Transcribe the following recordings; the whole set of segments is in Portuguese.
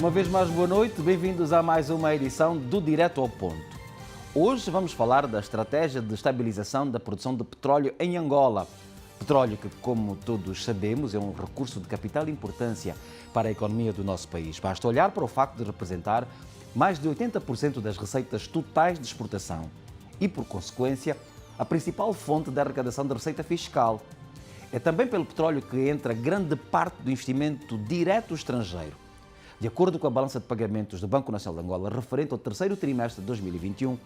Uma vez mais, boa noite, bem-vindos a mais uma edição do Direto ao Ponto. Hoje vamos falar da estratégia de estabilização da produção de petróleo em Angola. Petróleo que, como todos sabemos, é um recurso de capital importância para a economia do nosso país. Basta olhar para o facto de representar mais de 80% das receitas totais de exportação e, por consequência, a principal fonte da arrecadação de receita fiscal. É também pelo petróleo que entra grande parte do investimento direto estrangeiro. De acordo com a balança de pagamentos do Banco Nacional de Angola, referente ao terceiro trimestre de 2021,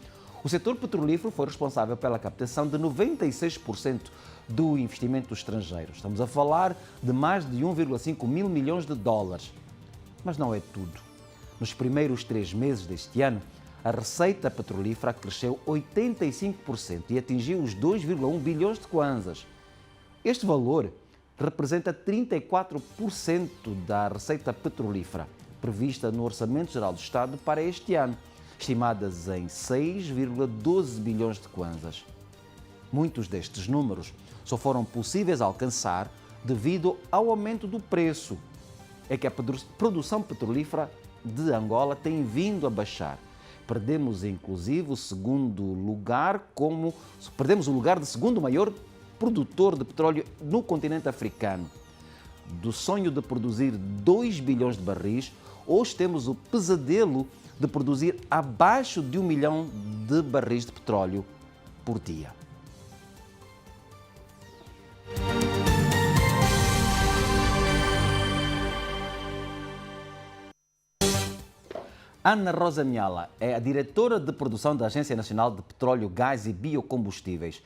o setor petrolífero foi responsável pela captação de 96% do investimento estrangeiro. Estamos a falar de mais de 1,5 mil milhões de dólares. Mas não é tudo. Nos primeiros 3 meses deste ano, a receita petrolífera cresceu 85% e atingiu os 2,1 bilhões de kwanzas. Este valor representa 34% da receita petrolífera prevista no Orçamento Geral do Estado para este ano, estimadas em 6,12 bilhões de kwanzas. Muitos destes números só foram possíveis alcançar devido ao aumento do preço. É que a produção petrolífera de Angola tem vindo a baixar. Perdemos, inclusive, perdemos o lugar de segundo maior produtor de petróleo no continente africano. Do sonho de produzir 2 bilhões de barris, hoje temos o pesadelo de produzir abaixo de 1 milhão de barris de petróleo por dia. Ana Rosa Miala é a diretora de produção da Agência Nacional de Petróleo, Gás e Biocombustíveis.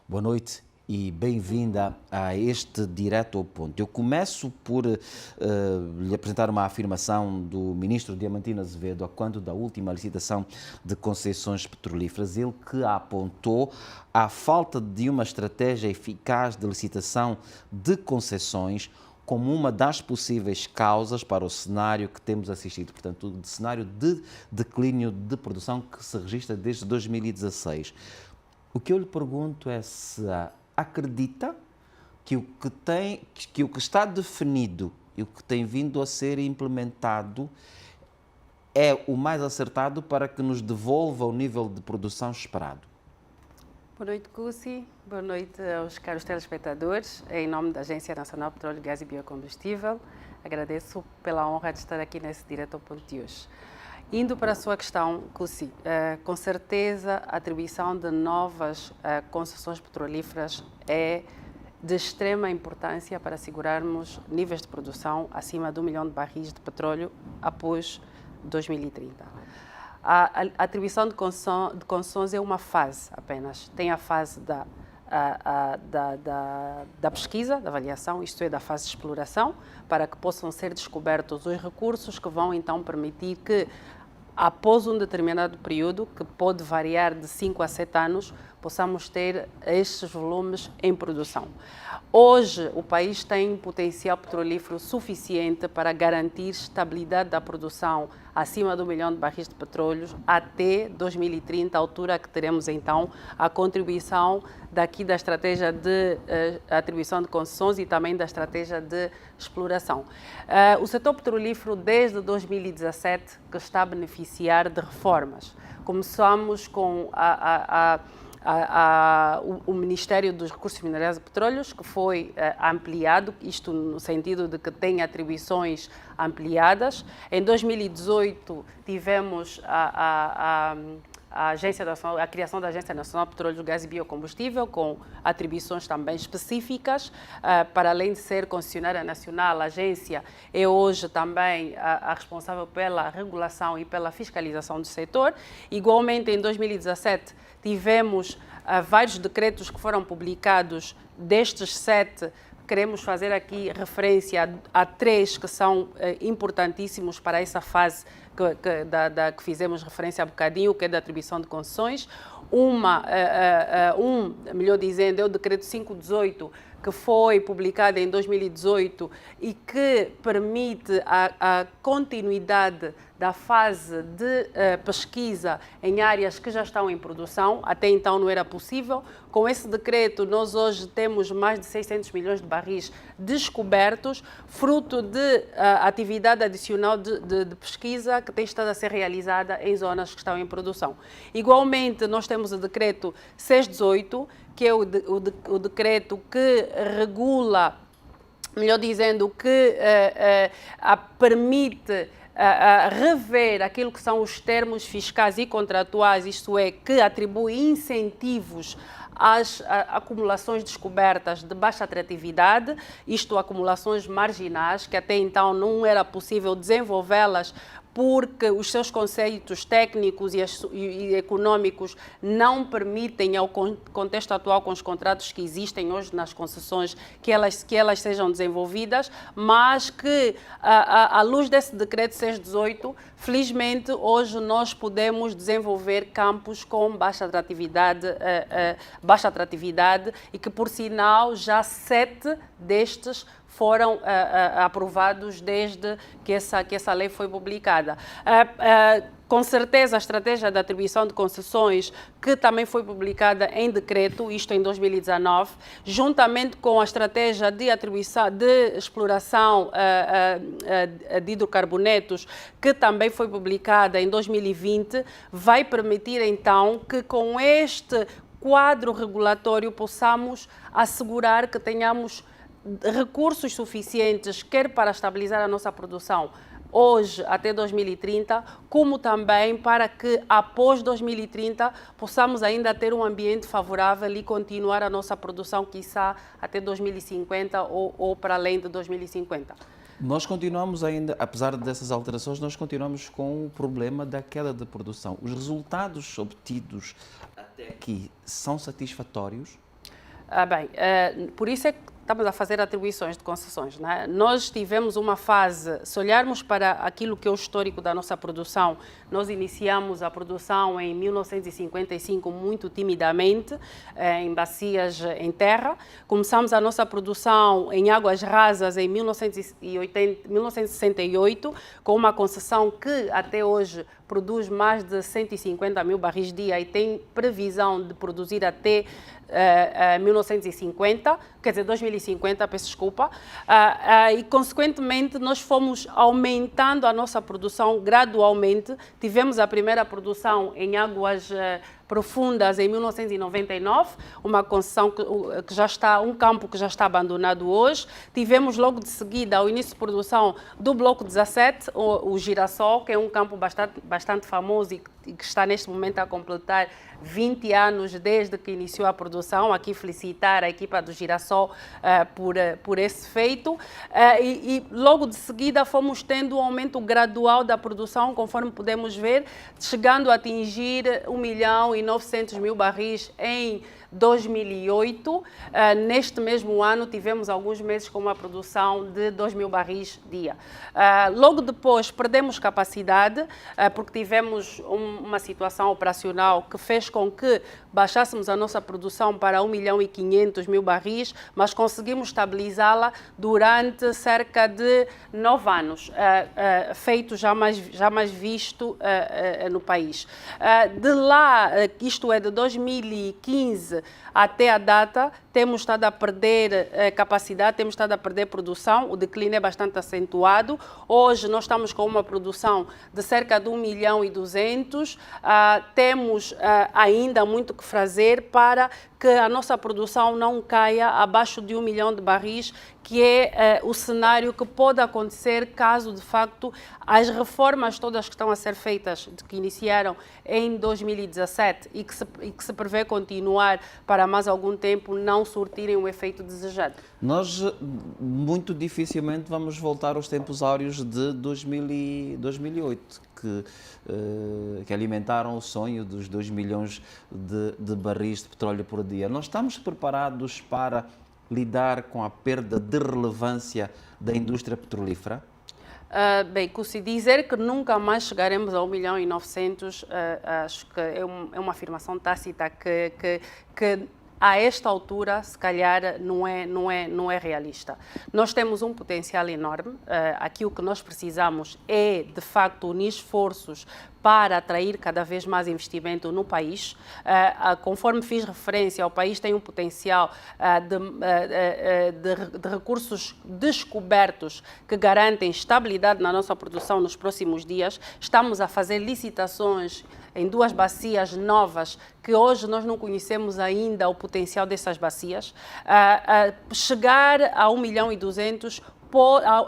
Boa noite e bem-vinda a este Direto ao Ponto. Eu começo por lhe apresentar uma afirmação do ministro Diamantino Azevedo a quando da última licitação de concessões petrolíferas, ele que apontou a falta de uma estratégia eficaz de licitação de concessões como uma das possíveis causas para o cenário que temos assistido, portanto, o cenário de declínio de produção que se registra desde 2016. O que eu lhe pergunto é se acredita que o que está definido e o que tem vindo a ser implementado é o mais acertado para que nos devolva o nível de produção esperado. Boa noite, Cussi. Boa noite aos caros telespectadores. Em nome da Agência Nacional de Petróleo, Gás e Biocombustível, agradeço pela honra de estar aqui nesse Direto ao Ponto de hoje. Indo para a sua questão, Cussi, com certeza a atribuição de novas concessões petrolíferas é de extrema importância para assegurarmos níveis de produção acima de 1 milhão de barris de petróleo após 2030. A atribuição de concessões é uma fase apenas. Tem a fase da pesquisa, da avaliação, isto é, da fase de exploração, para que possam ser descobertos os recursos que vão então permitir que, após um determinado período, que pode variar de 5 a 7 anos, possamos ter estes volumes em produção. Hoje, o país tem potencial petrolífero suficiente para garantir estabilidade da produção acima de 1 milhão de barris de petróleo até 2030, a altura que teremos então a contribuição daqui da estratégia de atribuição de concessões e também da estratégia de exploração. O setor petrolífero, desde 2017, que está a beneficiar de reformas. Começamos com o Ministério dos Recursos Minerais e Petróleos, que foi ampliado, isto no sentido de que tem atribuições ampliadas. Em 2018 tivemos a criação da Agência Nacional de Petróleo, Gás e Biocombustível, com atribuições também específicas. Para além de ser concessionária nacional, a agência é hoje também a responsável pela regulação e pela fiscalização do setor. Igualmente, em 2017, tivemos vários decretos que foram publicados. Destes 7, queremos fazer aqui referência a 3 que são importantíssimos para essa fase que fizemos referência há bocadinho, que é da atribuição de concessões. Melhor dizendo, é o decreto 518, que foi publicada em 2018 e que permite a continuidade da fase de pesquisa em áreas que já estão em produção. Até então não era possível. Com esse decreto, nós hoje temos mais de 600 milhões de barris descobertos, fruto de atividade adicional de pesquisa que tem estado a ser realizada em zonas que estão em produção. Igualmente, nós temos o decreto 618, que é o decreto que regula, melhor dizendo, que permite rever aquilo que são os termos fiscais e contratuais, isto é, que atribui incentivos às acumulações descobertas de baixa atratividade, isto acumulações marginais, que até então não era possível desenvolvê-las porque os seus conceitos técnicos e econômicos não permitem, ao contexto atual com os contratos que existem hoje nas concessões, que elas sejam desenvolvidas, mas que, à luz desse decreto 618, felizmente, hoje nós podemos desenvolver campos com baixa atratividade e que, por sinal, já 7 destes foram aprovados desde que essa lei foi publicada. Com certeza, a estratégia de atribuição de concessões, que também foi publicada em decreto, isto em 2019, juntamente com a estratégia de atribuição de exploração de hidrocarbonetos, que também foi publicada em 2020, vai permitir então que com este quadro regulatório possamos assegurar que tenhamos recursos suficientes, quer para estabilizar a nossa produção hoje até 2030, como também para que após 2030 possamos ainda ter um ambiente favorável e continuar a nossa produção, quiçá até 2050 ou para além de 2050. Nós continuamos ainda, apesar dessas alterações, nós continuamos com o problema da queda de produção. Os resultados obtidos até aqui são satisfatórios? Por isso é que estamos a fazer atribuições de concessões, não é? Nós tivemos uma fase, se olharmos para aquilo que é o histórico da nossa produção, nós iniciamos a produção em 1955 muito timidamente, em bacias em terra. Começamos a nossa produção em águas rasas em 1968, com uma concessão que até hoje produz mais de 150 mil barris dia e tem previsão de produzir até 1950, quer dizer, 2050, peço desculpa, e consequentemente nós fomos aumentando a nossa produção gradualmente. Tivemos a primeira produção em águas profundas em 1999, uma concessão que já está, um campo que já está abandonado hoje. Tivemos logo de seguida o início de produção do Bloco 17, o Girassol, que é um campo bastante famoso e que está neste momento a completar 20 anos desde que iniciou a produção. Aqui felicitar a equipa do Girassol por esse feito. E logo de seguida fomos tendo um aumento gradual da produção, conforme podemos ver, chegando a atingir 1.900.000 barris em 2008. Neste mesmo ano tivemos alguns meses com uma produção de 2.000 barris dia. Logo depois perdemos capacidade, porque tivemos uma situação operacional que fez com que baixássemos a nossa produção para 1.500.000 barris, mas conseguimos estabilizá-la durante cerca de 9 anos, feito jamais visto no país. De lá, isto é de 2015 até a data, temos estado a perder capacidade, temos estado a perder produção, o declínio é bastante acentuado. Hoje nós estamos com uma produção de cerca de 1.200.000, temos ainda muito que fazer para que a nossa produção não caia abaixo de 1 milhão de barris, que é o cenário que pode acontecer caso, de facto, as reformas todas que estão a ser feitas, que iniciaram em 2017 e que se prevê continuar para mais algum tempo, não surtirem o efeito desejado. Nós muito dificilmente vamos voltar aos tempos áureos de 2008, que alimentaram o sonho dos 2 milhões de barris de petróleo por dia. Nós estamos preparados para lidar com a perda de relevância da indústria petrolífera? Bem, se dizer que nunca mais chegaremos a 1.900.000, acho que é uma afirmação tácita que a esta altura, se calhar, não é realista. Nós temos um potencial enorme. Aqui o que nós precisamos é, de facto, unir esforços para atrair cada vez mais investimento no país. Conforme fiz referência, o país tem um potencial de recursos descobertos que garantem estabilidade na nossa produção nos próximos dias. Estamos a fazer licitações em 2 bacias novas que hoje nós não conhecemos ainda o potencial dessas bacias. Chegar a 1.200.000,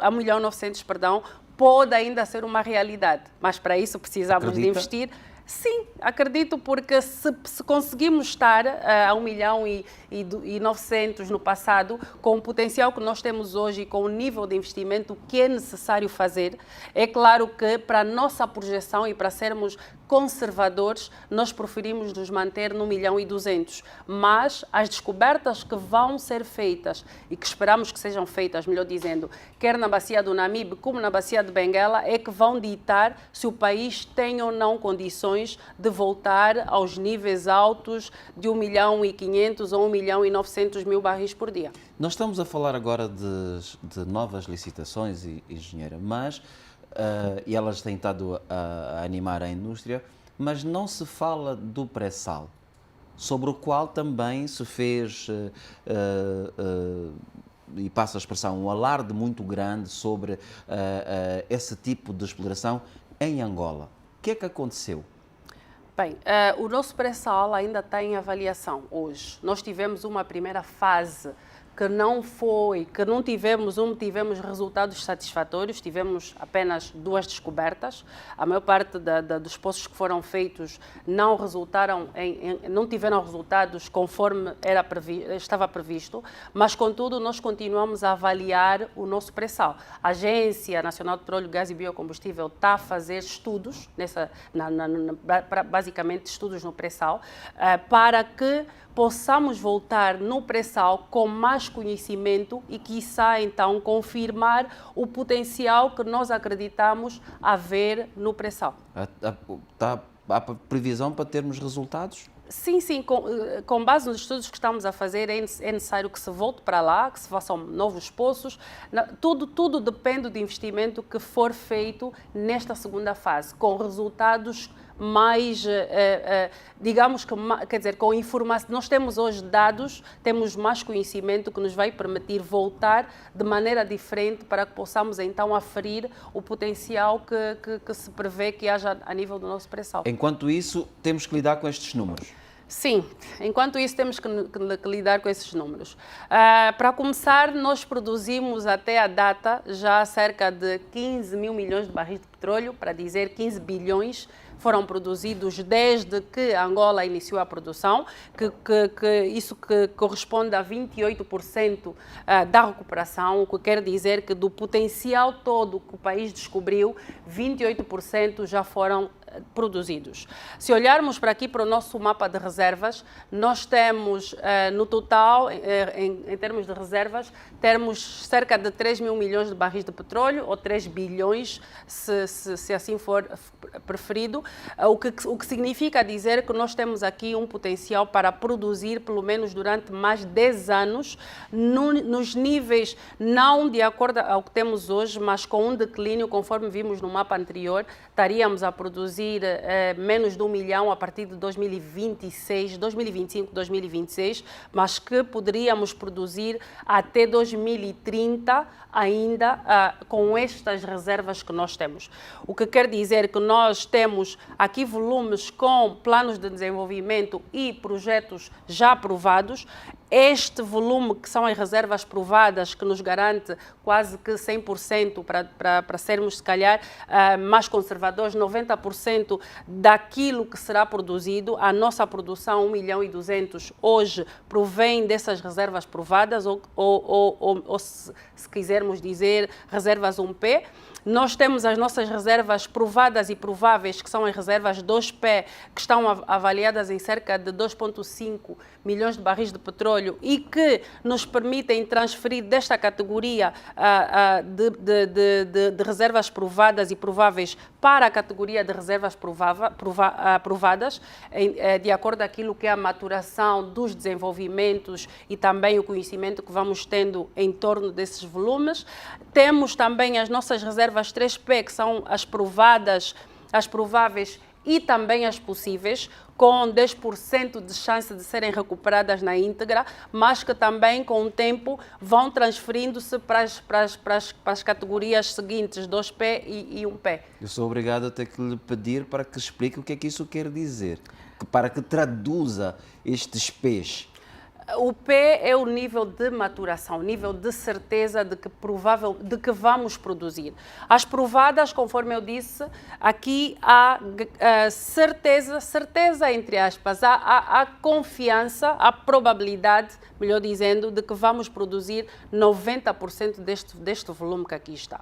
a 1.900.000, perdão, pode ainda ser uma realidade, mas para isso precisamos de investir. Sim, acredito, porque se conseguimos estar a 1.900.000 no passado, com o potencial que nós temos hoje e com o nível de investimento que é necessário fazer, é claro que para a nossa projeção e para sermos conservadores, nós preferimos nos manter no 1.200.000. Mas as descobertas que vão ser feitas e que esperamos que sejam feitas, melhor dizendo, quer na bacia do Namibe como na bacia de Benguela, é que vão ditar se o país tem ou não condições de voltar aos níveis altos de 1.500.000 ou 1.900.000 barris por dia. Nós estamos a falar agora de novas licitações, engenheira, mas e elas têm estado a animar a indústria, mas não se fala do pré-sal, sobre o qual também se fez, e passa a expressão, um alarde muito grande sobre esse tipo de exploração em Angola. O que é que aconteceu? Bem, o nosso pré-sal ainda está em avaliação hoje. Nós tivemos uma primeira fase que não tivemos resultados satisfatórios, tivemos apenas 2 descobertas. A maior parte dos poços que foram feitos não tiveram resultados conforme estava previsto, mas contudo nós continuamos a avaliar o nosso pré-sal. A Agência Nacional de Petróleo, Gás e Biocombustível está a fazer estudos, basicamente estudos no pré-sal, para que possamos voltar no pré-sal com mais conhecimento e, quiçá, então, confirmar o potencial que nós acreditamos haver no pré-sal. Há previsão para termos resultados? Sim, com base nos estudos que estamos a fazer, é necessário que se volte para lá, que se façam novos poços. Tudo depende do investimento que for feito nesta segunda fase, com resultados mais, digamos que, quer dizer, com informação. Nós temos hoje dados, temos mais conhecimento que nos vai permitir voltar de maneira diferente para que possamos então aferir o potencial que se prevê que haja a nível do nosso pré-sal. Enquanto isso, temos que lidar com estes números. Sim, enquanto isso temos que lidar com esses números. Para começar, nós produzimos até a data já cerca de 15 mil milhões de barris de petróleo, para dizer 15 bilhões, foram produzidos desde que Angola iniciou a produção, isso que corresponde a 28% da recuperação, o que quer dizer que do potencial todo que o país descobriu, 28% já foram produzidos. Se olharmos para aqui para o nosso mapa de reservas, nós temos no total, em termos de reservas, temos cerca de 3 mil milhões de barris de petróleo, ou 3 bilhões, se assim for preferido, o que significa dizer que nós temos aqui um potencial para produzir, pelo menos durante mais 10 anos, nos níveis, não de acordo ao que temos hoje, mas com um declínio, conforme vimos no mapa anterior, estaríamos a produzir menos de 1 milhão a partir de 2025, 2026, mas que poderíamos produzir até 2030 ainda com estas reservas que nós temos. O que quer dizer que nós temos aqui volumes com planos de desenvolvimento e projetos já aprovados. Este volume, que são as reservas provadas, que nos garante quase que 100%, para sermos, se calhar, mais conservadores, 90% daquilo que será produzido. A nossa produção, 1.200.000, hoje, provém dessas reservas provadas, ou se quisermos dizer, reservas 1P. Nós temos as nossas reservas provadas e prováveis, que são as reservas 2P, que estão avaliadas em cerca de 2,5 milhões de barris de petróleo e que nos permitem transferir desta categoria de reservas provadas e prováveis para a categoria de reservas provadas, de acordo com aquilo que é a maturação dos desenvolvimentos e também o conhecimento que vamos tendo em torno desses volumes. Temos também as nossas reservas 3P, que são as provadas, as prováveis e também as possíveis, com 10% de chance de serem recuperadas na íntegra, mas que também, com o tempo, vão transferindo-se para as categorias seguintes, 2P e 1P. Eu sou obrigado a ter que lhe pedir para que explique o que é que isso quer dizer, para que traduza estes P's. O P é o nível de maturação, o nível de certeza de que vamos produzir. As provadas, conforme eu disse, aqui há certeza entre aspas, há confiança, há probabilidade, melhor dizendo, de que vamos produzir 90% deste volume que aqui está.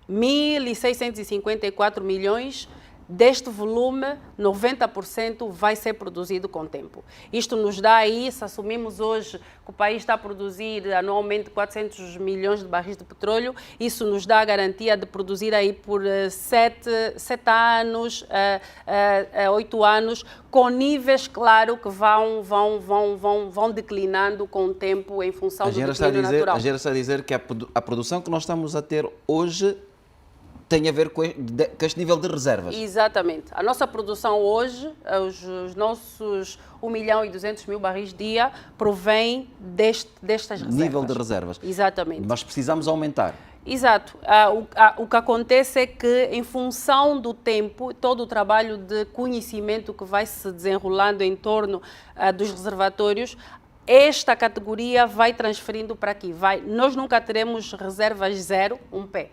1.654 milhões. Deste volume, 90% vai ser produzido com tempo. Isto nos dá aí, se assumimos hoje que o país está a produzir anualmente 400 milhões de barris de petróleo, isso nos dá a garantia de produzir aí por 7 anos, 8 anos, com níveis, claro, que vão declinando com o tempo em função do declínio natural. A engenheira está a dizer que a produção que nós estamos a ter hoje tem a ver com este nível de reservas. Exatamente. A nossa produção hoje, os nossos 1.200.000 barris dia, provém destas reservas. Nível de reservas. Exatamente. Nós precisamos aumentar. Exato. O que acontece é que, em função do tempo, todo o trabalho de conhecimento que vai se desenrolando em torno dos reservatórios, esta categoria vai transferindo para aqui. Nós nunca teremos reservas 0, 1P.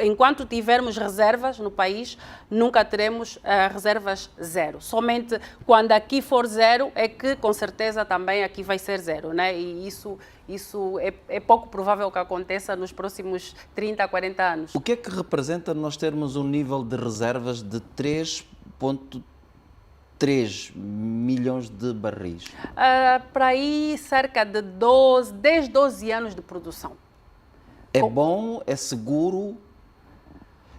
Enquanto tivermos reservas no país, nunca teremos reservas 0. Somente quando aqui for 0 é que, com certeza, também aqui vai ser 0, né? E isso é pouco provável que aconteça nos próximos 30 a 40 anos. O que é que representa nós termos um nível de reservas de 3,3 milhões de barris? Para aí, cerca de 10, 12 anos de produção. É bom? É seguro?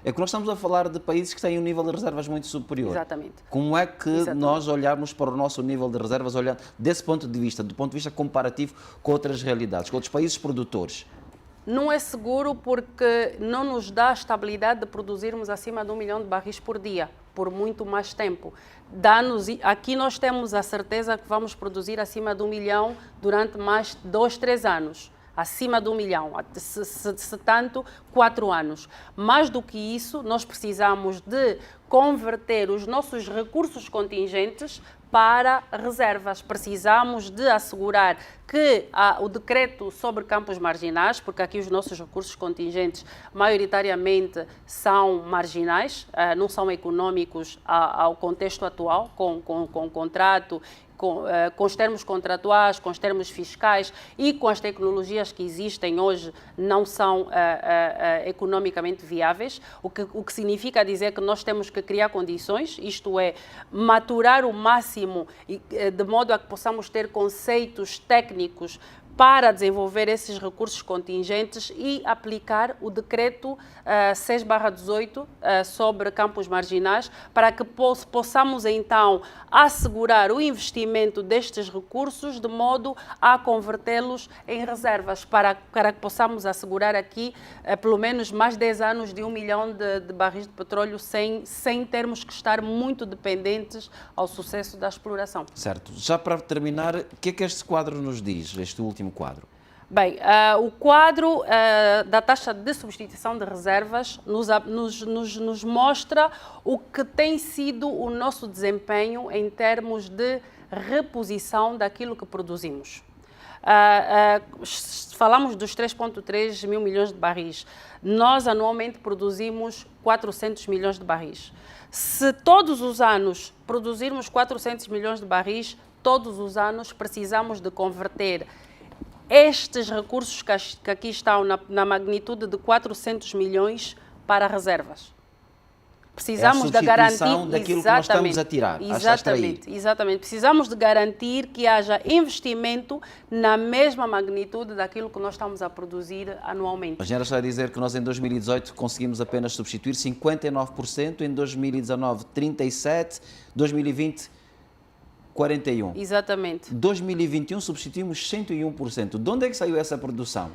É que nós estamos a falar de países que têm um nível de reservas muito superior. Exatamente. Como é que nós olharmos para o nosso nível de reservas, olhando desse ponto de vista, do ponto de vista comparativo com outras realidades, com outros países produtores? Não é seguro porque não nos dá a estabilidade de produzirmos acima de 1 milhão de barris por dia, por muito mais tempo. Aqui nós temos a certeza que vamos produzir acima de 1 milhão durante mais 2, 3 anos. Acima de 1 milhão, se tanto, 4 anos. Mais do que isso, nós precisamos de converter os nossos recursos contingentes para reservas. Precisamos de assegurar que o decreto sobre campos marginais, porque aqui os nossos recursos contingentes maioritariamente são marginais, não são econômicos ao contexto atual, com contrato, com os termos contratuais, com os termos fiscais e com as tecnologias que existem hoje, não são economicamente viáveis, o que significa dizer que nós temos que criar condições, isto é, maturar o máximo de modo a que possamos ter conceitos técnicos para desenvolver esses recursos contingentes e aplicar o decreto 6/18 sobre campos marginais, para que possamos então assegurar o investimento destes recursos de modo a convertê-los em reservas, para que possamos assegurar aqui pelo menos mais 10 anos de 1 milhão de barris de petróleo sem termos que estar muito dependentes ao sucesso da exploração. Certo. Já para terminar, o que é que este quadro nos diz, este último quadro? Bem, o quadro da taxa de substituição de reservas nos mostra o que tem sido o nosso desempenho em termos de reposição daquilo que produzimos. Falamos dos 3,3 mil milhões de barris. Nós anualmente produzimos 400 milhões de barris. Se todos os anos produzirmos 400 milhões de barris, todos os anos precisamos de converter estes recursos que aqui estão na magnitude de 400 milhões para reservas. Precisamos da garantia daquilo que nós estamos a tirar, a extrair. Exatamente. Precisamos de garantir que haja investimento na mesma magnitude daquilo que nós estamos a produzir anualmente. A engenheira está a dizer que nós em 2018 conseguimos apenas substituir 59%, em 2019 37%, 2020 41%. Exatamente. 2021 substituímos 101%. De onde é que saiu essa produção?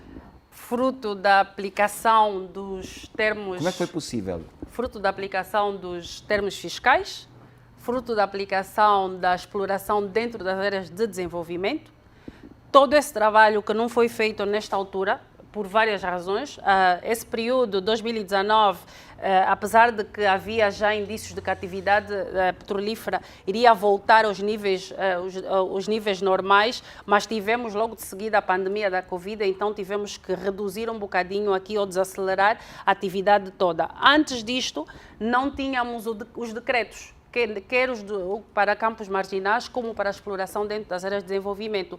Fruto da aplicação dos termos... Como é que foi possível? Fruto da aplicação dos termos fiscais, fruto da aplicação da exploração dentro das áreas de desenvolvimento. Todo esse trabalho que não foi feito nesta altura, por várias razões. Esse período, 2019, apesar de que havia já indícios de que a atividade petrolífera iria voltar aos níveis normais, mas tivemos logo de seguida a pandemia da Covid, então tivemos que reduzir um bocadinho aqui ou desacelerar a atividade toda. Antes disto, não tínhamos os decretos, quer para campos marginais, como para a exploração dentro das áreas de desenvolvimento.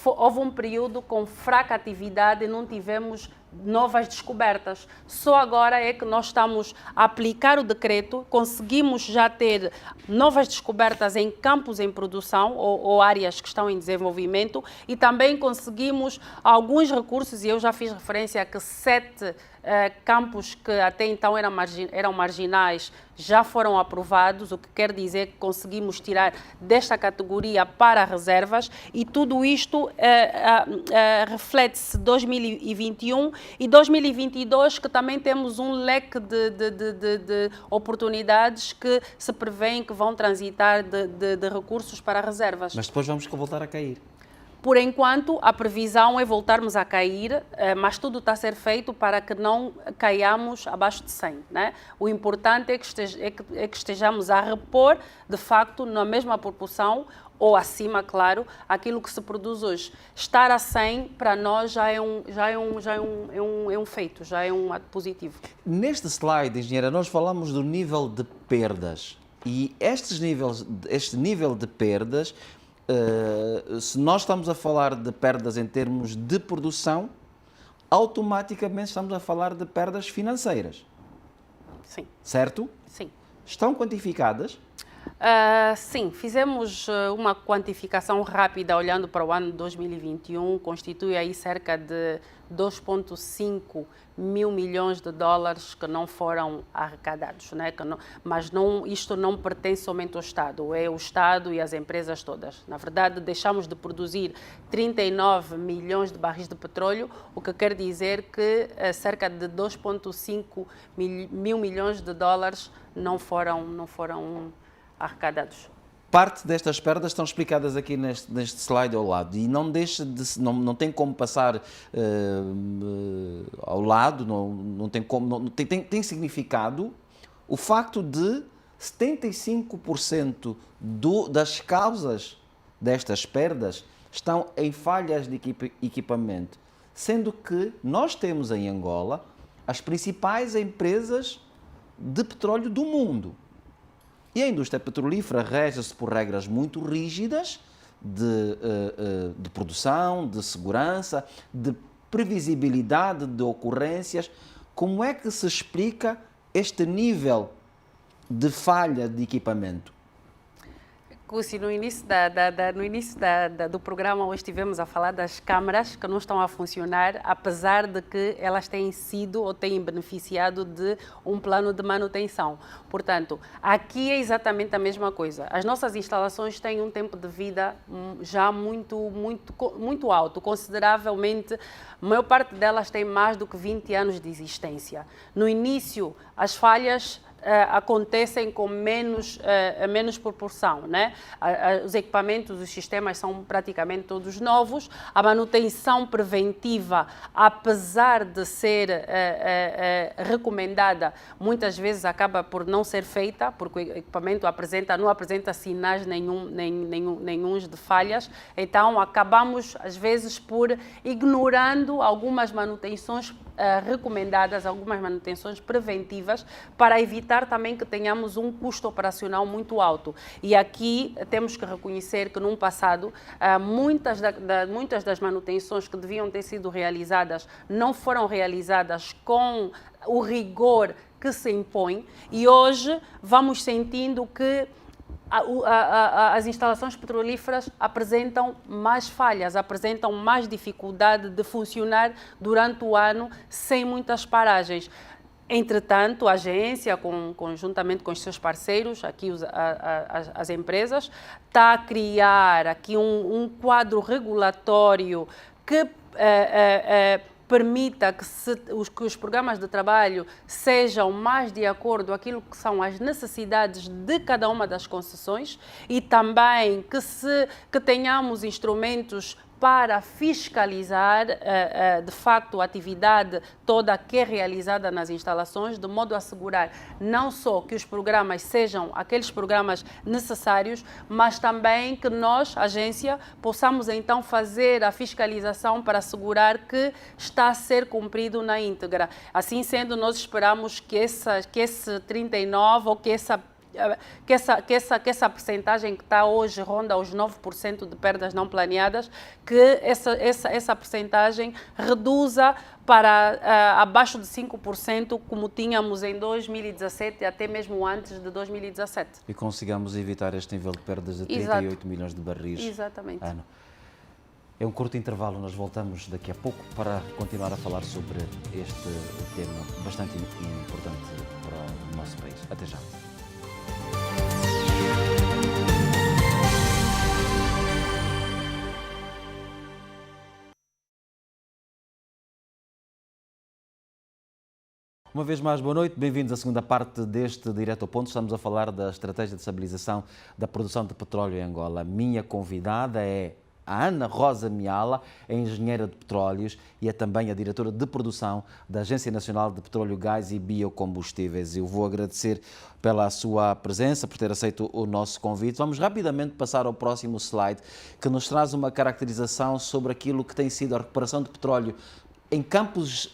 Houve um período com fraca atividade e não tivemos novas descobertas. Só agora é que nós estamos a aplicar o decreto, conseguimos já ter novas descobertas em campos em produção ou áreas que estão em desenvolvimento e também conseguimos alguns recursos, e eu já fiz referência a que 7 campos que até então eram marginais já foram aprovados, o que quer dizer que conseguimos tirar desta categoria para reservas, e tudo isto reflete-se 2021 e 2022, que também temos um leque de oportunidades que se prevêem que vão transitar de recursos para reservas. Mas depois vamos voltar a cair. Por enquanto, a previsão é voltarmos a cair, mas tudo está a ser feito para que não caiamos abaixo de 100. Né? O importante é que estejamos a repor, de facto, na mesma proporção, ou acima, claro, aquilo que se produz hoje. Estar a 100, para nós, já é um feito, já é um ato positivo. Neste slide, engenheira, nós falamos do nível de perdas. E este nível de perdas, se nós estamos a falar de perdas em termos de produção, automaticamente estamos a falar de perdas financeiras. Sim. Certo? Sim. Estão quantificadas? Sim, fizemos uma quantificação rápida olhando para o ano de 2021, constitui aí cerca de 2,5 mil milhões de dólares que não foram arrecadados, né? Mas isto não pertence somente ao Estado, é o Estado e as empresas todas. Na verdade, deixamos de produzir 39 milhões de barris de petróleo, o que quer dizer que cerca de 2,5 mil milhões de dólares não foram arrecadados. Parte destas perdas estão explicadas aqui neste slide ao lado e não tem como passar ao lado, tem significado o facto de 75% das causas destas perdas estão em falhas de equipamento, sendo que nós temos em Angola as principais empresas de petróleo do mundo. E a indústria petrolífera rege-se por regras muito rígidas de produção, de segurança, de previsibilidade de ocorrências. Como é que se explica este nível de falha de equipamento? Cussi, no início do programa hoje estivemos a falar das câmaras que não estão a funcionar, apesar de que elas têm sido ou têm beneficiado de um plano de manutenção. Portanto, aqui é exatamente a mesma coisa. As nossas instalações têm um tempo de vida já muito alto, consideravelmente. A maior parte delas tem mais do que 20 anos de existência. No início, as falhas acontecem com menos proporção, né? Os equipamentos, os sistemas são praticamente todos novos. A manutenção preventiva, apesar de ser recomendada, muitas vezes acaba por não ser feita, porque o equipamento não apresenta sinais nenhuns de falhas. Então, acabamos, às vezes, por ignorando algumas manutenções recomendadas, algumas manutenções preventivas, para evitar também que tenhamos um custo operacional muito alto. E aqui temos que reconhecer que, no passado, muitas das manutenções que deviam ter sido realizadas não foram realizadas com o rigor que se impõe, e hoje vamos sentindo que as instalações petrolíferas apresentam mais falhas, apresentam mais dificuldade de funcionar durante o ano sem muitas paragens. Entretanto, a agência, conjuntamente com os seus parceiros, aqui as empresas, está a criar aqui um quadro regulatório que permita que os programas de trabalho sejam mais de acordo com aquilo que são as necessidades de cada uma das concessões e também que tenhamos instrumentos para fiscalizar, de facto, a atividade toda que é realizada nas instalações, de modo a assegurar não só que os programas sejam aqueles programas necessários, mas também que nós, agência, possamos então fazer a fiscalização para assegurar que está a ser cumprido na íntegra. Assim sendo, nós esperamos que esse 39 ou que essa percentagem que está hoje ronda os 9% de perdas não planeadas, que essa percentagem reduza para abaixo de 5%, como tínhamos em 2017 e até mesmo antes de 2017. E consigamos evitar este nível de perdas de 38 milhões de barris. Exatamente. Ano. É um curto intervalo, nós voltamos daqui a pouco para continuar a falar sobre este tema bastante importante para o nosso país. Até já. Uma vez mais, boa noite, bem-vindos à segunda parte deste Direto ao Ponto. Estamos a falar da estratégia de estabilização da produção de petróleo em Angola. A minha convidada é a Ana Rosa Miala, é engenheira de petróleos e é também a diretora de produção da Agência Nacional de Petróleo, Gás e Biocombustíveis. Eu vou agradecer pela sua presença, por ter aceito o nosso convite. Vamos rapidamente passar ao próximo slide, que nos traz uma caracterização sobre aquilo que tem sido a recuperação de petróleo em campos,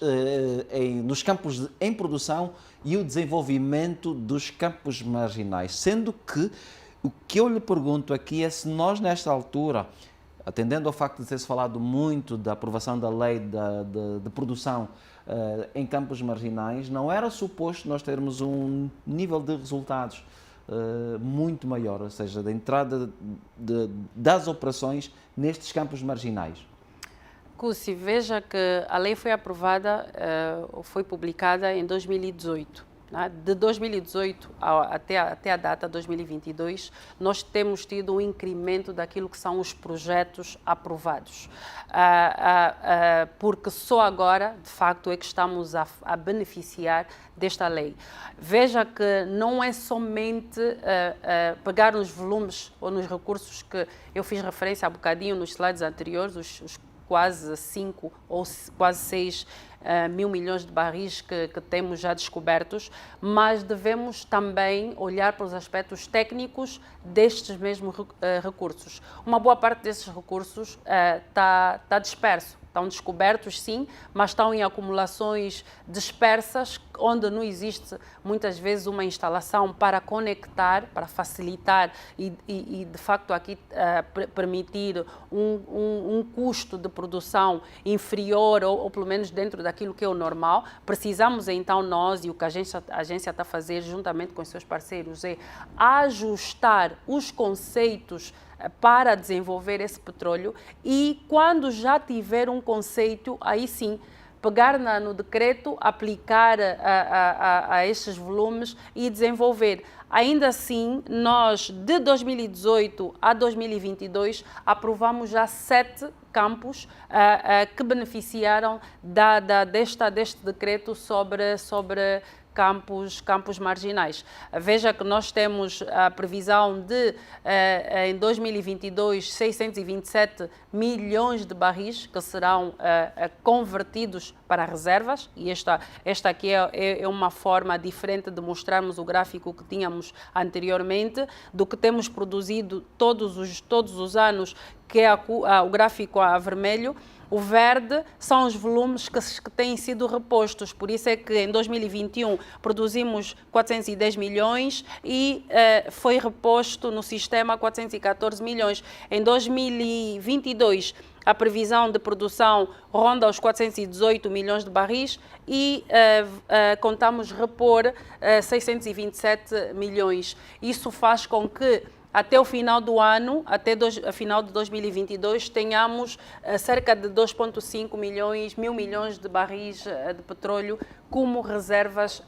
nos campos em produção e o desenvolvimento dos campos marginais. Sendo que o que eu lhe pergunto aqui é se nós, nesta altura, atendendo ao facto de ter-se falado muito da aprovação da lei de produção em campos marginais, não era suposto nós termos um nível de resultados muito maior, ou seja, da entrada das operações nestes campos marginais? Cussi, veja que a lei foi aprovada, foi publicada em 2018. Né? De 2018 até a data 2022, nós temos tido um incremento daquilo que são os projetos aprovados. Porque só agora, de facto, é que estamos a beneficiar desta lei. Veja que não é somente pegar nos volumes ou nos recursos que eu fiz referência há bocadinho nos slides anteriores, os quase 5 ou quase 6 mil milhões de barris que temos já descobertos, mas devemos também olhar para os aspectos técnicos destes mesmos recursos. Uma boa parte desses recursos está disperso. Estão descobertos, sim, mas estão em acumulações dispersas, onde não existe, muitas vezes, uma instalação para conectar, para facilitar e de facto, aqui permitir um custo de produção inferior ou pelo menos dentro daquilo que é o normal. Precisamos, então, nós, e o que a agência está a fazer, juntamente com os seus parceiros, é ajustar os conceitos para desenvolver esse petróleo e, quando já tiver um conceito, aí sim, pegar no decreto, aplicar a estes volumes e desenvolver. Ainda assim, nós, de 2018 a 2022, aprovamos já 7 campos que beneficiaram deste decreto sobre campos marginais. Veja que nós temos a previsão de, em 2022, 627 milhões de barris que serão convertidos para reservas, e esta aqui é uma forma diferente de mostrarmos o gráfico que tínhamos anteriormente, do que temos produzido todos os anos, que é o gráfico a vermelho. O verde são os volumes que têm sido repostos, por isso é que em 2021 produzimos 410 milhões e foi reposto no sistema 414 milhões. Em 2022 a previsão de produção ronda os 418 milhões de barris e contamos repor 627 milhões. Isso faz com que até o final do ano, até o final de 2022, tenhamos cerca de 2,5 mil milhões de barris de petróleo como reservas.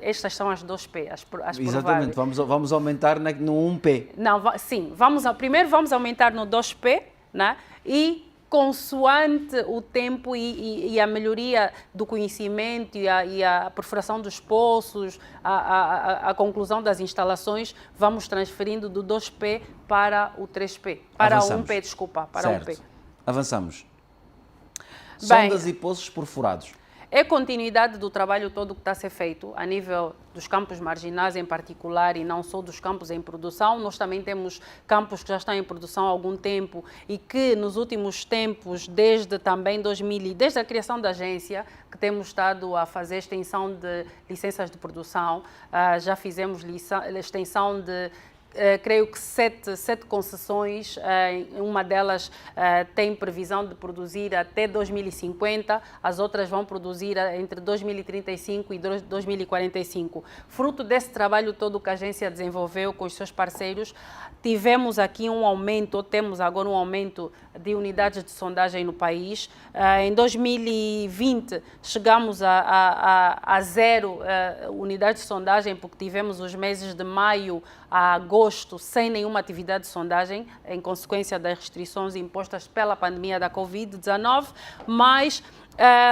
Estas são as 2P, as Exatamente, vamos aumentar no 1P. Não, sim, primeiro vamos aumentar no 2P, né? E consoante o tempo e a melhoria do conhecimento e a perfuração dos poços, a conclusão das instalações, vamos transferindo do 2P para o 3P, para o 1P, desculpa, para o 1P. Avançamos. Bem, sondas e poços perfurados. É continuidade do trabalho todo que está a ser feito a nível dos campos marginais em particular e não só dos campos em produção. Nós também temos campos que já estão em produção há algum tempo e que nos últimos tempos, desde a criação da agência, que temos estado a fazer extensão de licenças de produção, já fizemos extensão de creio que sete concessões, uma delas tem previsão de produzir até 2050, as outras vão produzir entre 2035 e 2045. Fruto desse trabalho todo que a agência desenvolveu com os seus parceiros, tivemos aqui temos agora um aumento de unidades de sondagem no país. Em 2020 chegamos a 0 unidades de sondagem, porque tivemos os meses de maio a agosto sem nenhuma atividade de sondagem, em consequência das restrições impostas pela pandemia da Covid-19, mas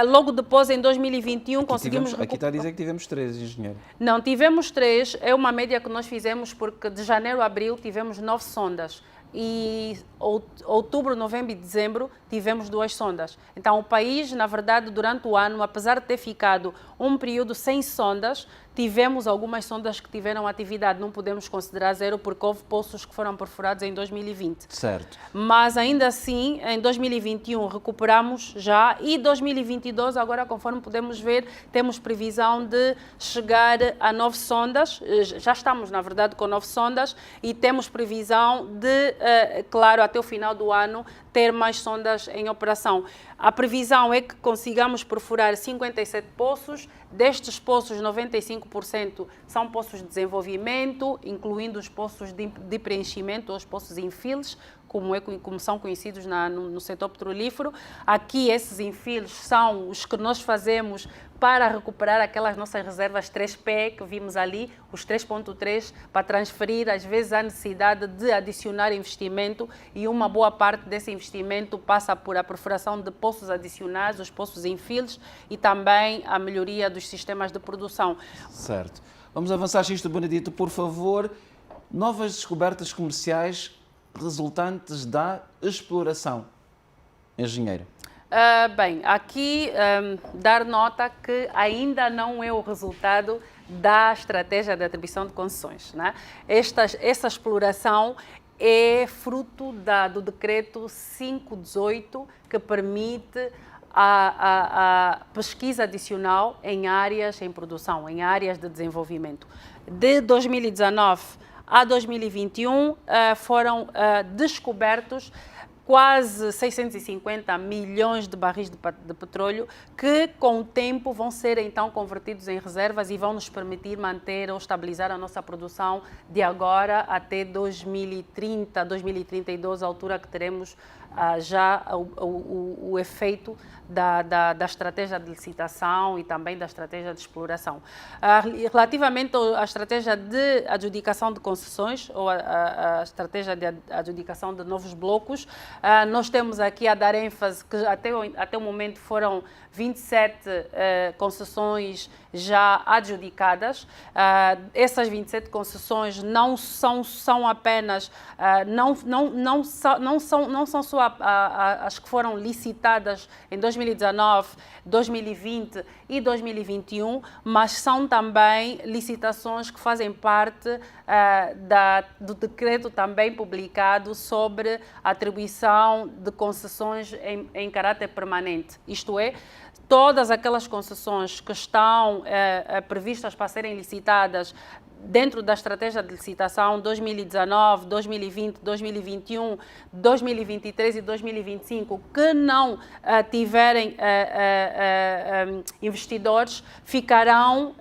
logo depois, em 2021, conseguimos... Aqui está a dizer que tivemos 3, engenheiro. Não, tivemos 3, é uma média que nós fizemos porque de janeiro a abril tivemos 9 sondas. E outubro, novembro e dezembro tivemos 2 sondas. Então o país, na verdade, durante o ano, apesar de ter ficado um período sem sondas, tivemos algumas sondas que tiveram atividade. Não podemos considerar 0 porque houve poços que foram perfurados em 2020. Certo. Mas ainda assim, em 2021 recuperamos já e 2022, agora conforme podemos ver, temos previsão de chegar a 9 sondas. Já estamos, na verdade, com 9 sondas e temos previsão de, claro, até o final do ano, ter mais sondas em operação. A previsão é que consigamos perfurar 57 poços. Destes poços, 95% são poços de desenvolvimento, incluindo os poços de preenchimento, os poços infills, como são conhecidos no setor petrolífero. Aqui, esses infills são os que nós fazemos para recuperar aquelas nossas reservas 3P que vimos ali, os 3.3, para transferir, às vezes, a necessidade de adicionar investimento, e uma boa parte desse investimento passa por a perfuração de poços adicionais, os poços infills, e também a melhoria dos sistemas de produção. Certo. Vamos avançar, Xisto Benedito, por favor. Novas descobertas comerciais resultantes da exploração. Engenheiro. Bem, aqui dar nota que ainda não é o resultado da estratégia de atribuição de concessões, né? Essa exploração é fruto do decreto 518, que permite a pesquisa adicional em áreas em produção, em áreas de desenvolvimento. De 2019 a 2021 foram descobertos quase 650 milhões de barris de petróleo, que com o tempo vão ser então convertidos em reservas e vão nos permitir manter ou estabilizar a nossa produção de agora até 2030, 2032, a altura que teremos já o efeito da estratégia de licitação e também da estratégia de exploração. Relativamente à estratégia de adjudicação de concessões ou a estratégia de adjudicação de novos blocos, nós temos aqui a dar ênfase que até o momento foram 27 concessões já adjudicadas. Essas 27 concessões não são apenas, não são só as que foram licitadas em 2019, 2020 e 2021, mas são também licitações que fazem parte do decreto também publicado sobre a atribuição de concessões em caráter permanente. Isto é, todas aquelas concessões que estão previstas para serem licitadas dentro da estratégia de licitação 2019, 2020, 2021, 2023 e 2025, que não tiverem investidores, ficarão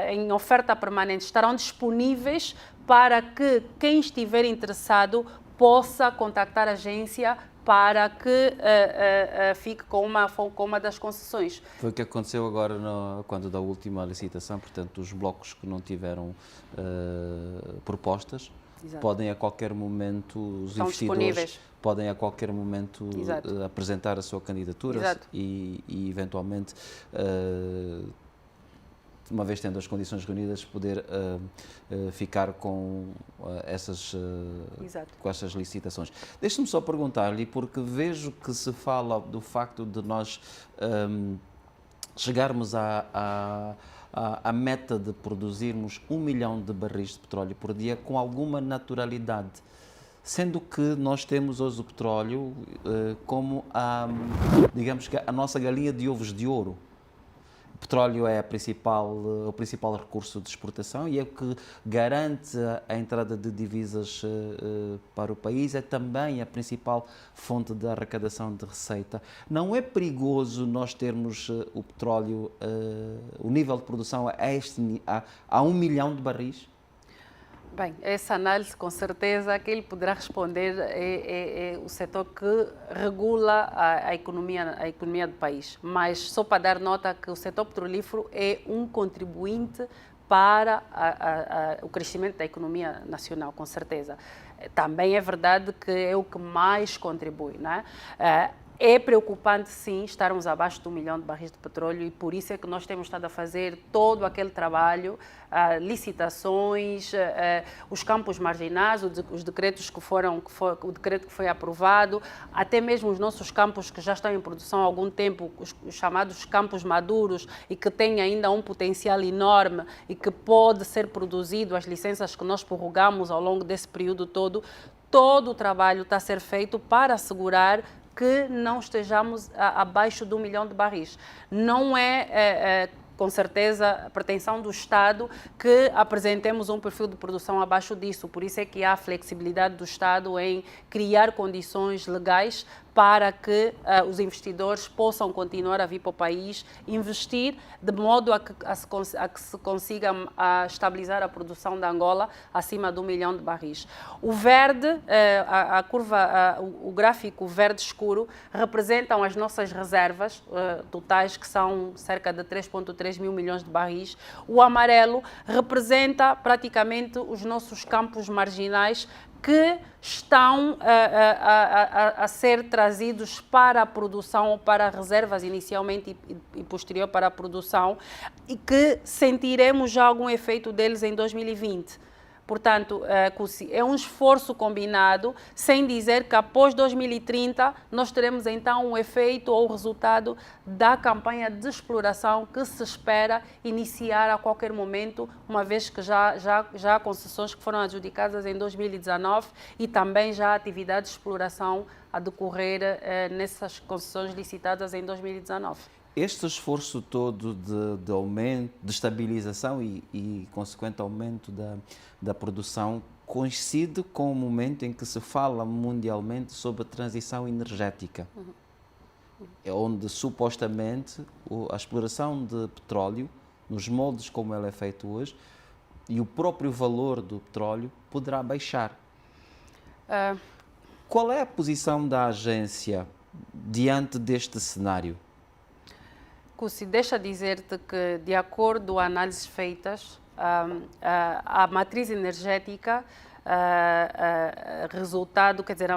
em oferta permanente, estarão disponíveis para que quem estiver interessado possa contactar a agência para que fique com uma das concessões. Foi o que aconteceu agora quando da última licitação, portanto, os blocos que não tiveram propostas, Exato. podem a qualquer momento, os Estão investidores disponíveis. podem a qualquer momento apresentar a sua candidatura. Exato. E eventualmente, uma vez tendo as condições reunidas, poder ficar com essas licitações. Deixe-me só perguntar-lhe, porque vejo que se fala do facto de nós chegarmos à meta de produzirmos 1 milhão de barris de petróleo por dia com alguma naturalidade, sendo que nós temos hoje o petróleo como digamos que a nossa galinha de ovos de ouro. O petróleo é o principal recurso de exportação e é o que garante a entrada de divisas para o país, é também a principal fonte de arrecadação de receita. Não é perigoso nós termos o petróleo, o nível de produção a 1 milhão de barris? Bem, essa análise, com certeza, que ele poderá responder é o setor que regula a economia do país. Mas só para dar nota que o setor petrolífero é um contribuinte para o crescimento da economia nacional, com certeza. Também é verdade que é o que mais contribui, não é? É preocupante, sim, estarmos abaixo de 1 milhão de barris de petróleo e por isso é que nós temos estado a fazer todo aquele trabalho, licitações, os campos marginais, os decretos o decreto que foi aprovado, até mesmo os nossos campos que já estão em produção há algum tempo, os chamados campos maduros e que têm ainda um potencial enorme e que pode ser produzido, as licenças que nós prorrogamos ao longo desse período todo o trabalho está a ser feito para assegurar que não estejamos abaixo de 1 milhão de barris. Não é com certeza, a pretensão do Estado que apresentemos um perfil de produção abaixo disso. Por isso é que há flexibilidade do Estado em criar condições legais para que os investidores possam continuar a vir para o país, investir de modo a que se consiga estabilizar a produção da Angola acima de 1 milhão de barris. O verde, a curva, o gráfico verde escuro, representam as nossas reservas totais, que são cerca de 3,3 mil milhões de barris. O amarelo representa praticamente os nossos campos marginais, que estão a ser trazidos para a produção ou para reservas inicialmente e posterior para a produção, e que sentiremos já algum efeito deles em 2020. Portanto, é um esforço combinado, sem dizer que após 2030 nós teremos então um efeito ou resultado da campanha de exploração que se espera iniciar a qualquer momento, uma vez que já há concessões que foram adjudicadas em 2019 e também já há atividade de exploração a decorrer nessas concessões licitadas em 2019. Este esforço todo de aumento, de estabilização e consequente aumento da produção coincide com o momento em que se fala mundialmente sobre a transição energética, é onde supostamente a exploração de petróleo, nos moldes como ela é feita hoje, e o próprio valor do petróleo poderá baixar. Qual é a posição da agência diante deste cenário? Cussi, deixa dizer-te que, de acordo com análises feitas, a matriz energética, resultado, quer dizer,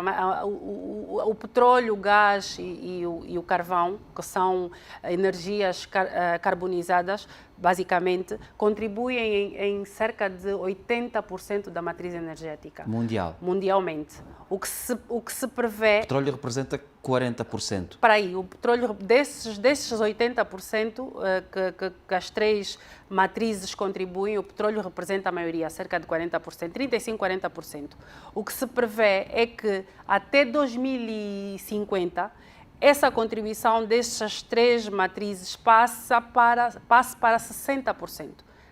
o petróleo, o gás e o carvão, que são energias carbonizadas, basicamente, contribuem em cerca de 80% da matriz energética. Mundialmente. O que se prevê... O petróleo representa 40%. Para aí, o petróleo, desses 80% que as três matrizes contribuem, o petróleo representa a maioria, cerca de 40%, 35%, 40%. O que se prevê é que até 2050, essa contribuição dessas três matrizes passe para 60%.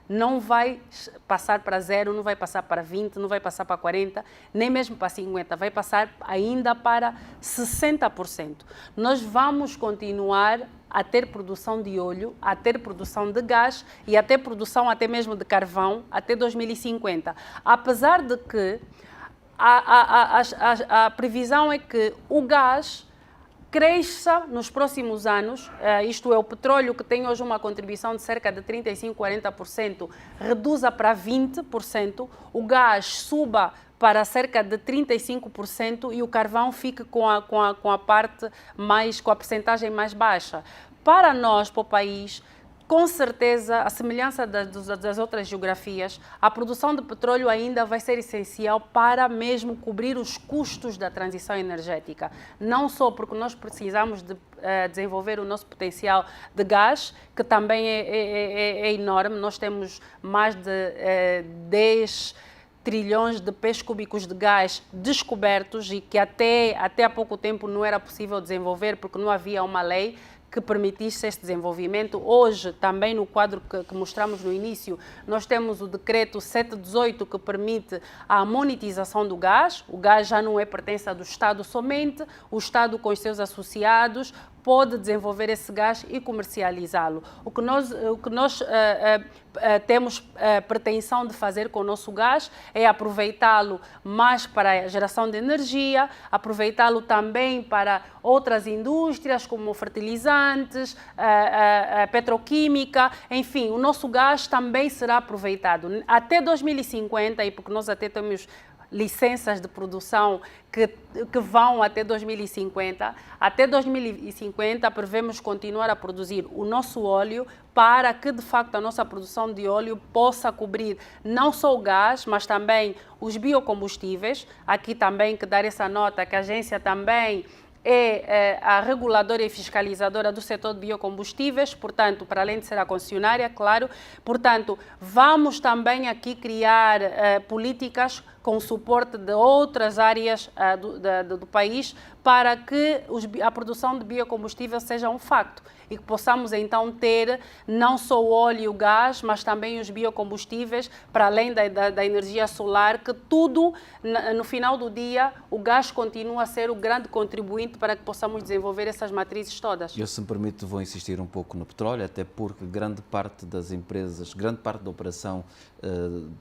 não vai passar para 0, não vai passar para 20, não vai passar para 40, nem mesmo para 50, vai passar ainda para 60%. Nós vamos continuar a ter produção de óleo, a ter produção de gás e a ter produção até mesmo de carvão até 2050. Apesar de que a previsão é que o gás cresça nos próximos anos, isto é, o petróleo que tem hoje uma contribuição de cerca de 35%, 40%, reduza para 20%, o gás suba para cerca de 35% e o carvão fique com a parte mais, com a percentagem mais baixa. Para nós, para o país, com certeza, a semelhança das outras geografias, a produção de petróleo ainda vai ser essencial para mesmo cobrir os custos da transição energética. Não só porque nós precisamos de desenvolver o nosso potencial de gás, que também é enorme. Nós temos mais de 10 trilhões de pés cúbicos de gás descobertos e que até há pouco tempo não era possível desenvolver porque não havia uma lei que permitisse este desenvolvimento. Hoje, também no quadro que mostramos no início, nós temos o decreto 718 que permite a monetização do gás. O gás já não é pertença do Estado somente, o Estado com os seus associados pode desenvolver esse gás e comercializá-lo. O que nós temos pretensão de fazer com o nosso gás é aproveitá-lo mais para a geração de energia, aproveitá-lo também para outras indústrias como fertilizantes, petroquímica, enfim, o nosso gás também será aproveitado. Até 2050, e porque nós até temos licenças de produção que vão até 2050. Até 2050 prevemos continuar a produzir o nosso óleo para que, de facto, a nossa produção de óleo possa cobrir não só o gás, mas também os biocombustíveis. Aqui também que dar essa nota que a agência também é a reguladora e fiscalizadora do setor de biocombustíveis, portanto, para além de ser a concessionária, claro. Portanto, vamos também aqui criar políticas com suporte de outras áreas do país para que a produção de biocombustível seja um facto e que possamos então ter não só o óleo e o gás, mas também os biocombustíveis, para além da energia solar, que tudo, no final do dia, o gás continua a ser o grande contribuinte para que possamos desenvolver essas matrizes todas. Eu, se me permite, vou insistir um pouco no petróleo, até porque grande parte das empresas, grande parte da operação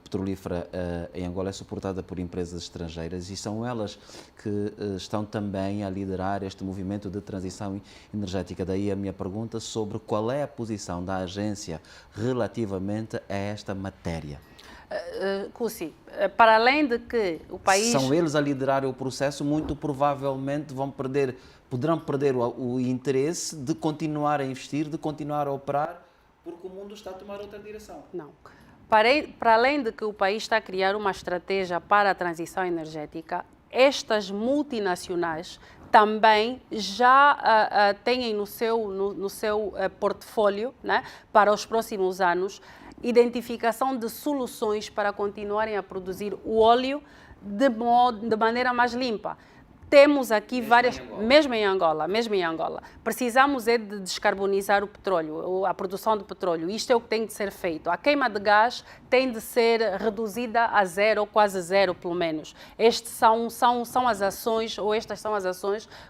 petrolífera em Angola é suportada por empresas estrangeiras e são elas que estão também a liderar este movimento de transição energética. Daí a minha pergunta sobre qual é a posição da agência relativamente a esta matéria. Cussi, para além de que o país... São eles a liderar o processo, muito provavelmente poderão perder o interesse de continuar a investir, de continuar a operar, porque o mundo está a tomar outra direção. Não. Para além de que o país está a criar uma estratégia para a transição energética, estas multinacionais também já têm no seu portfólio, né, para os próximos anos, identificação de soluções para continuarem a produzir o óleo de maneira mais limpa. Temos aqui mesmo em Angola, precisamos de descarbonizar o petróleo, a produção de petróleo. Isto é o que tem de ser feito. A queima de gás tem de ser reduzida a zero, ou quase zero, pelo menos. Estas são as ações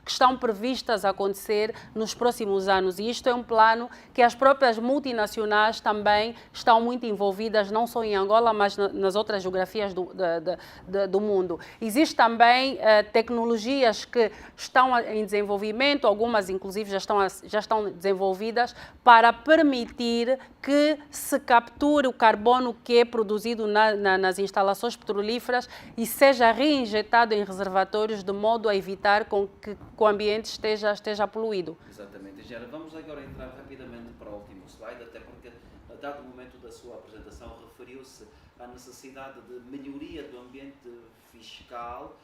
que estão previstas a acontecer nos próximos anos. E isto é um plano que as próprias multinacionais também estão muito envolvidas, não só em Angola, mas nas outras geografias do mundo. Existe também tecnologias que estão em desenvolvimento, algumas inclusive já estão desenvolvidas para permitir que se capture o carbono que é produzido nas instalações petrolíferas e seja reinjetado em reservatórios de modo a evitar que o ambiente esteja poluído. Exatamente. Gera, vamos agora entrar rapidamente para o último slide, até porque a dado momento da sua apresentação referiu-se à necessidade de melhoria do ambiente fiscal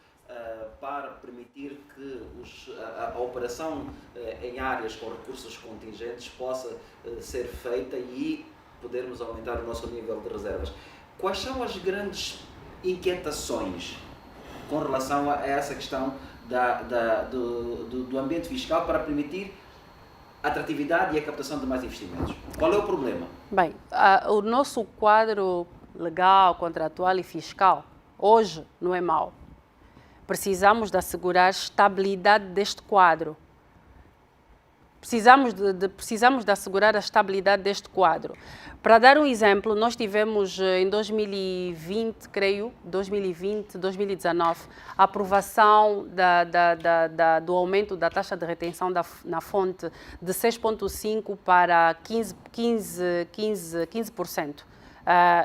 para permitir que a operação em áreas com recursos contingentes possa ser feita e podermos aumentar o nosso nível de reservas. Quais são as grandes inquietações com relação a essa questão do ambiente fiscal para permitir a atratividade e a captação de mais investimentos? Qual é o problema? Bem, o nosso quadro legal, contratual e fiscal hoje não é mau. Precisamos de assegurar estabilidade deste quadro. Precisamos de assegurar a estabilidade deste quadro. Para dar um exemplo, nós tivemos em 2020, creio, 2019, a aprovação do aumento da taxa de retenção na fonte de 6,5% para 15%.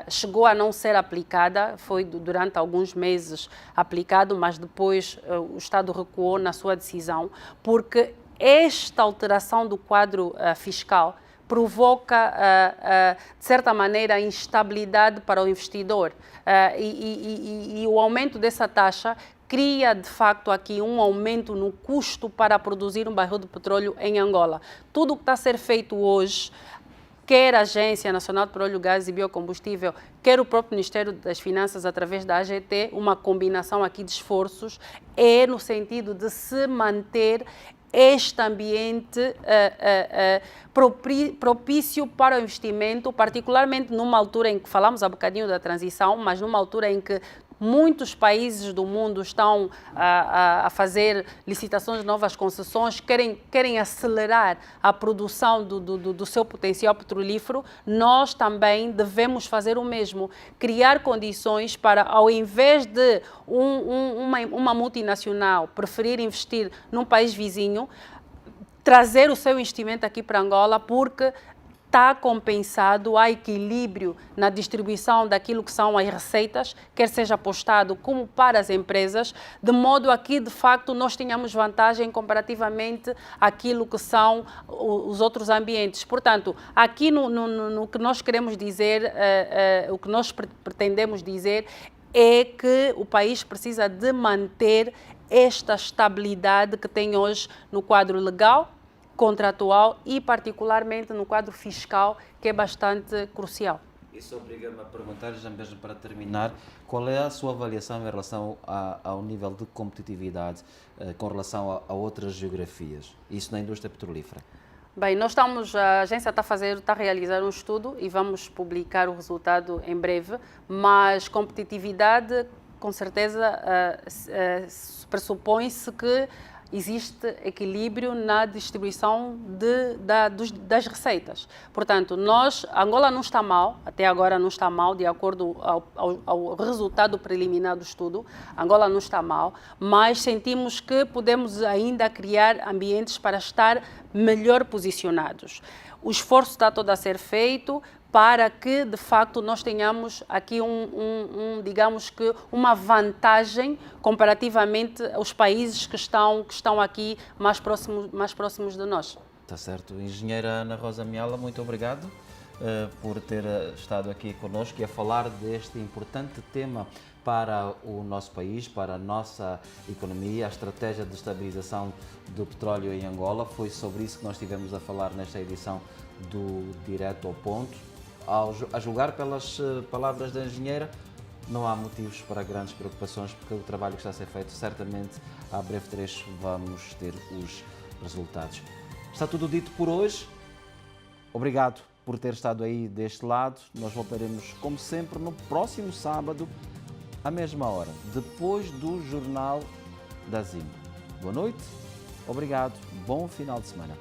Chegou a não ser aplicada, foi durante alguns meses aplicado, mas depois o Estado recuou na sua decisão, porque esta alteração do quadro fiscal provoca, de certa maneira, instabilidade para o investidor. E o aumento dessa taxa cria, de facto, aqui um aumento no custo para produzir um barril de petróleo em Angola. Tudo o que está a ser feito hoje, quer a Agência Nacional de Petróleo, Gás e Biocombustível, quer o próprio Ministério das Finanças, através da AGT, uma combinação aqui de esforços, é no sentido de se manter este ambiente propício para o investimento, particularmente numa altura em que falamos há bocadinho da transição, mas numa altura em que muitos países do mundo estão a fazer licitações de novas concessões, querem acelerar a produção do seu potencial petrolífero. Nós também devemos fazer o mesmo, criar condições para, ao invés de uma multinacional preferir investir num país vizinho, trazer o seu investimento aqui para Angola, porque está compensado, há equilíbrio na distribuição daquilo que são as receitas, quer seja apostado como para as empresas, de modo a que, de facto, nós tenhamos vantagem comparativamente àquilo que são os outros ambientes. Portanto, aqui no que nós queremos dizer, o que nós pretendemos dizer é que o país precisa de manter esta estabilidade que tem hoje no quadro legal, contratual e particularmente no quadro fiscal, que é bastante crucial. Isso obriga-me a perguntar, já mesmo para terminar, qual é a sua avaliação em relação ao nível de competitividade com relação a outras geografias, isso na indústria petrolífera? Bem, a agência está a realizar um estudo e vamos publicar o resultado em breve, mas competitividade, com certeza, pressupõe-se que existe equilíbrio na distribuição das receitas. Portanto, Angola não está mal, até agora não está mal, de acordo ao resultado preliminar do estudo, Angola não está mal, mas sentimos que podemos ainda criar ambientes para estar melhor posicionados. O esforço está todo a ser feito para que, de facto, nós tenhamos aqui digamos que uma vantagem comparativamente aos países que estão aqui mais próximos de nós. Está certo. Engenheira Ana Rosa Miala, muito obrigado por ter estado aqui conosco e a falar deste importante tema para o nosso país, para a nossa economia, a estratégia de estabilização do petróleo em Angola. Foi sobre isso que nós estivemos a falar nesta edição do Direto ao Ponto. A julgar pelas palavras da engenheira, não há motivos para grandes preocupações, porque o trabalho que está a ser feito, certamente, a breve trecho, vamos ter os resultados. Está tudo dito por hoje. Obrigado por ter estado aí deste lado. Nós voltaremos, como sempre, no próximo sábado, à mesma hora, depois do Jornal da Zimba. Boa noite, obrigado, bom final de semana.